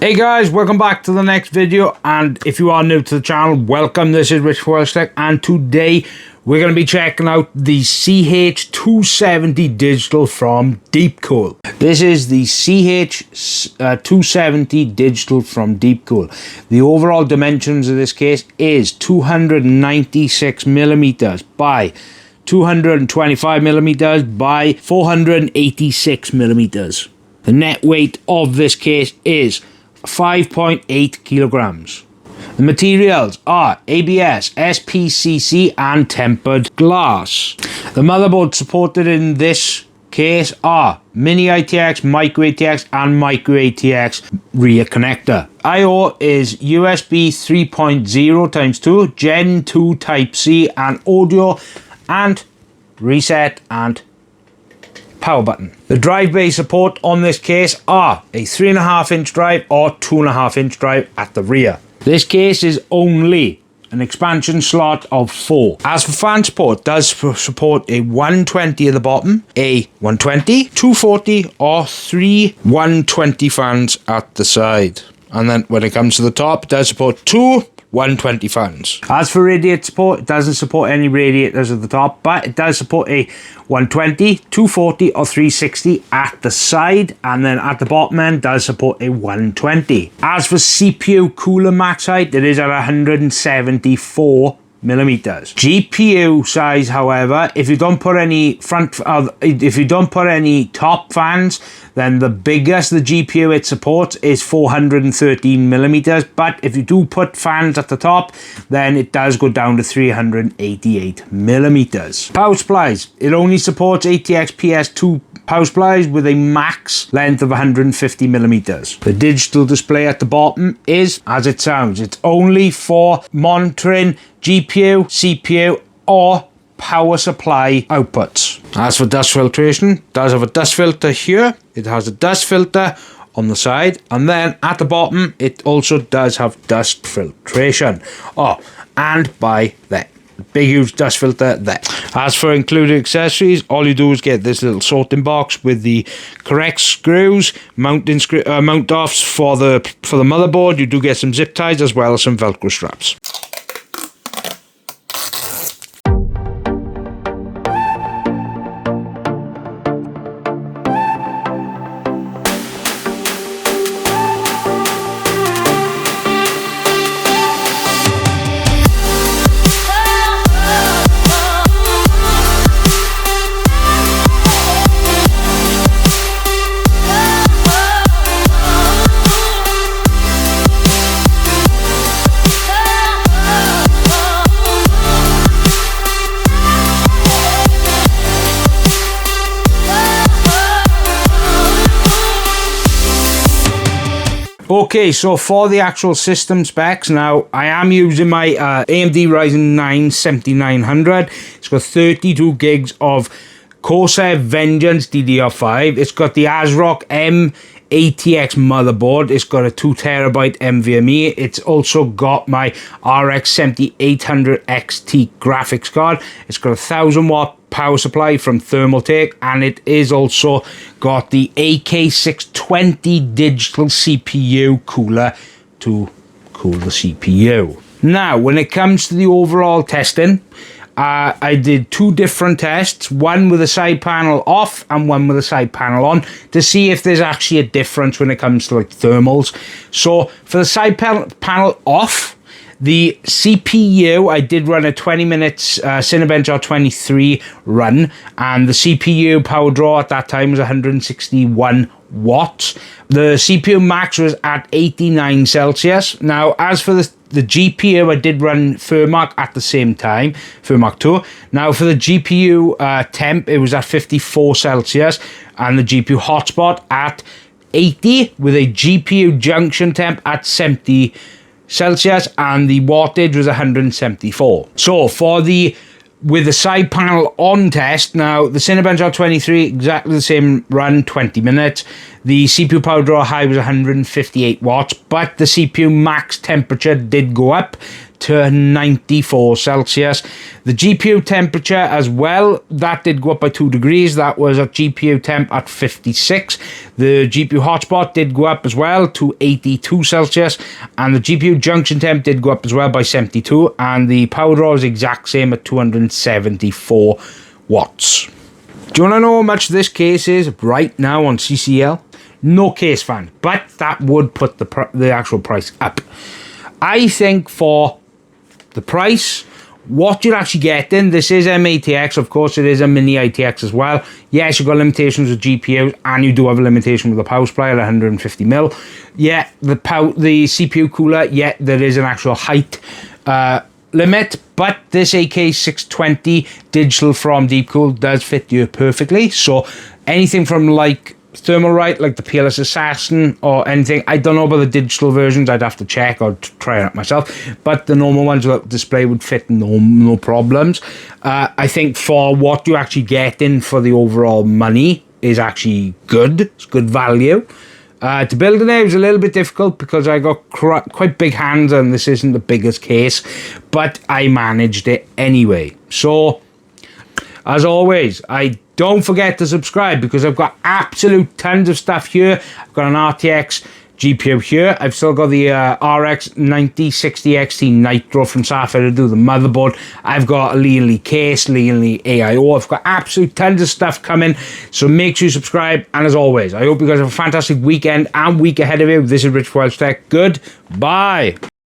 Hey guys, welcome back to the next video, and if you are new to the channel, welcome. This is Rich WELSHYTECH, and today we're going to be checking out the CH270 Digital from Deepcool. This is the CH270 Digital from Deepcool. The overall dimensions of this case is 296 millimeters by 225 millimeters by 486 millimeters. The net weight of this case is 5.8 kilograms. The materials are ABS, SPCC and tempered glass. The motherboard supported in this case are Mini-ATX, Micro-ATX and Micro-ATX rear connector. I/O is USB 3.0 x 2, Gen 2 Type-C and audio and reset and power button. The drive bay support on this case are a 3.5 inch drive or 2.5 inch drive at the rear. This case is only an expansion slot of 4. As for fan support, it does support a 120 at the bottom, a 120, 240 or 3 120 fans at the side. And then when it comes to the top, it does support 2 120 fans. As for radiator support, it doesn't support any radiators at the top, but it does support a 120, 240 or 360 at the side, and then at the bottom end does support a 120. As for CPU cooler max height, it is at 174 millimeters. GPU size, however, if you don't put any top fans, then the biggest the GPU it supports is 413 millimeters. But if you do put fans at the top, then it does go down to 388 millimeters. Power supplies, it only supports ATX PS2 power supplies with a max length of 150 millimeters. The digital display at the bottom is as it sounds. It's only for monitoring GPU, CPU or power supply outputs. As for dust filtration, it does have a dust filter here. It has a dust filter on the side, and then at the bottom it also does have dust filtration. And by there, big huge dust filter there. As for included accessories, all you do is get this little sorting box with the correct screws, mount offs for the motherboard. You do get some zip ties as well as some Velcro straps. Okay, so for the actual system specs, now I am using my AMD Ryzen 9 7900. It's got 32 gigs of Corsair Vengeance DDR5. It's got the ASRock M-ATX motherboard. It's got a 2TB NVMe. It's also got my RX 7800 XT graphics card. It's got a 1000 watt power supply from Thermaltake, and it is also got the AK620 digital CPU cooler to cool the CPU. Now, when it comes to the overall testing, I did 2 different tests, one with the side panel off and one with the side panel on, to see if there's actually a difference when it comes to like thermals. So for the side panel off, the CPU, I did run a 20 minutes Cinebench R23 run, and the CPU power draw at that time was 161 watts. The CPU max was at 89 Celsius. Now, as for the GPU, I did run Firmark at the same time, Firmark 2. Now, for the GPU temp, it was at 54 Celsius, and the GPU hotspot at 80, with a GPU junction temp at 70 Celsius, and the wattage was 174. So for with the side panel on test, now the Cinebench R23, exactly the same run, 20 minutes. The CPU power draw high was 158 watts, but the CPU max temperature did go up to 94 Celsius. The GPU temperature as well, that did go up by 2 degrees. That was at GPU temp at 56. The GPU hotspot did go up as well to 82 Celsius, and the GPU junction temp did go up as well by 72, and the power draw is exact same at 274 watts. Do you want to know how much this case is right now on CCL? No case fan, but that would put the actual price up. I think for the price, what you're actually getting, this is M-ATX, of course it is a mini ATX as well. Yes, you've got limitations with GPUs, and you do have a limitation with the power supply at 150mm. Yeah, the CPU cooler, yeah, there is an actual height limit, but this AK620 Digital from Deepcool does fit you perfectly. So anything from like Thermalright, like the PLS Assassin or anything, I don't know about the digital versions, I'd have to check or try it out myself, but the normal ones without display would fit no problems. I think for what you actually get in for the overall money is actually good. It's good value. To build it there was a little bit difficult because I got quite big hands and this isn't the biggest case, but I managed it anyway. So as always, don't forget to subscribe because I've got absolute tons of stuff here. I've got an RTX GPU here. I've still got the RX 9060 XT Nitro from Sapphire to do the motherboard. I've got a Lee case, Lee AIO. I've got absolute tons of stuff coming. So make sure you subscribe. And as always, I hope you guys have a fantastic weekend and week ahead of you. This is Rich for WELSHYTECH. Goodbye.